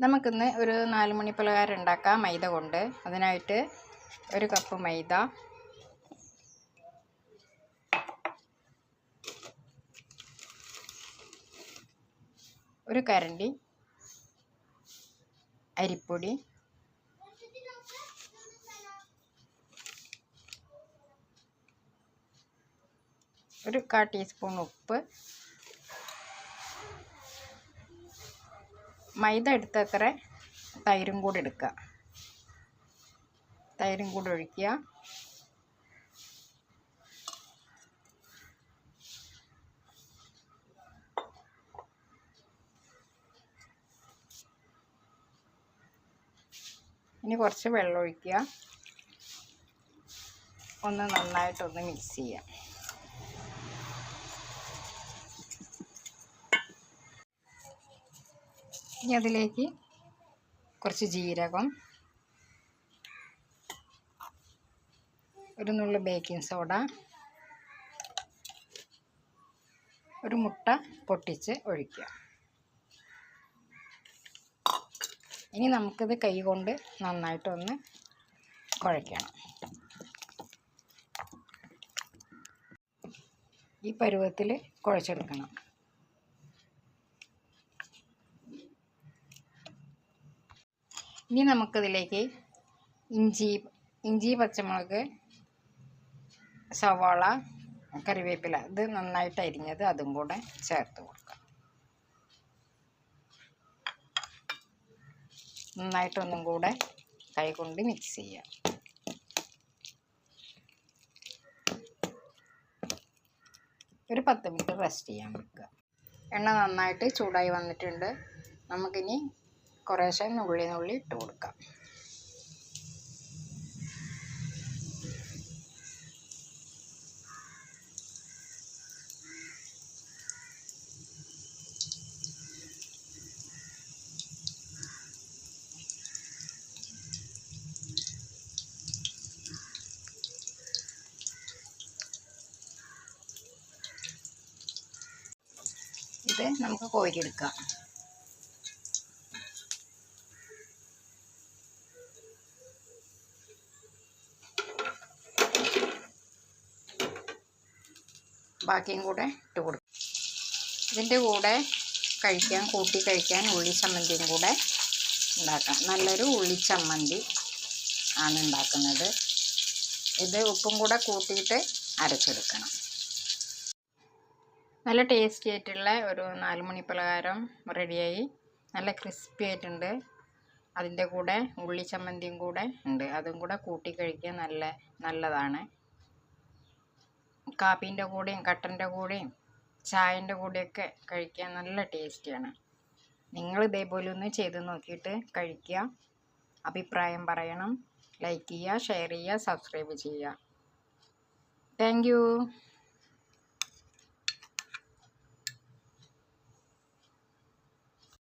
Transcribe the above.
നമുക്കിന്ന് ഒരു 4 മണി പലഹാരം ഉണ്ടാക്കാം മൈദ കൊണ്ട്. അതിനായിട്ട് 1 കപ്പ് മൈദ, 1 കരണ്ടി അരിപ്പൊടി, 1/4 ടീസ്പൂൺ ഉപ്പ്, മൈദ എടുത്തത്ര തൈരും കൂടി എടുക്കുക. തൈരും കൂടി ഒഴിക്കുക. ഇനി കുറച്ച് വെള്ളം ഒഴിക്കുക. ഒന്ന് നന്നായിട്ടൊന്ന് മിക്സ് ചെയ്യാം. ഇനി അതിലേക്ക് കുറച്ച് ജീരകം, 1 നുള്ളു ബേക്കിംഗ് സോഡ, 1 മുട്ട പൊട്ടിച്ച് ഒഴിക്കുക. ഇനി നമുക്കിത് കൈ കൊണ്ട് നന്നായിട്ടൊന്ന് കുഴയ്ക്കണം. ഈ പരുവത്തിൽ കുഴച്ചെടുക്കണം. ഇനി നമുക്കിതിലേക്ക് ഇഞ്ചി, പച്ചമുളക്, സവാള, കറിവേപ്പില ഇത് നന്നായിട്ട് അരിഞ്ഞത് അതും കൂടെ ചേർത്ത് കൊടുക്കാം. നന്നായിട്ടൊന്നും കൂടെ കൈ കൊണ്ട് മിക്സ് ചെയ്യാം. ഒരു 10 മിനിറ്റ് റെസ്റ്റ് ചെയ്യാൻ വെക്കുക. എണ്ണ നന്നായിട്ട് ചൂടായി വന്നിട്ടുണ്ട്. നമുക്കിനി കുറേശ്ശെ നുള്ളി ഇട്ട് കൊടുക്കാം. ഇത് നമുക്ക് കോരിയെടുക്കാം. ബാക്കിയും കൂടെ ഇട്ട് കൊടുക്കും. ഇതിൻ്റെ കൂടെ കൂട്ടി കഴിക്കാൻ ഉള്ളിച്ചമ്മന്തിയും കൂടെ ഉണ്ടാക്കാം. നല്ലൊരു ഉള്ളിച്ചമ്മന്തി ആണ് ഉണ്ടാക്കുന്നത്. ഇത് ഉപ്പും കൂടെ കൂട്ടിയിട്ട് അരച്ചെടുക്കണം. നല്ല ടേസ്റ്റി ആയിട്ടുള്ള ഒരു 4 മണി പലഹാരം റെഡിയായി. നല്ല ക്രിസ്പി ആയിട്ടുണ്ട്. അതിൻ്റെ കൂടെ ഉള്ളിച്ചമ്മന്തിയും കൂടെ ഉണ്ട്. അതും കൂടെ കൂട്ടി കഴിക്കാൻ നല്ലതാണ്. കാപ്പീൻ്റെ കൂടെയും കട്ടൻ്റെ കൂടെയും ചായൻ്റെ കൂടെയൊക്കെ കഴിക്കാൻ നല്ല ടേസ്റ്റിയാണ്. നിങ്ങൾ ഇതേപോലെ ഒന്ന് ചെയ്ത് നോക്കിയിട്ട് കഴിക്കുക. അഭിപ്രായം പറയണം. ലൈക്ക് ചെയ്യുക, ഷെയർ ചെയ്യുക, സബ്സ്ക്രൈബ് ചെയ്യുക. Thank you.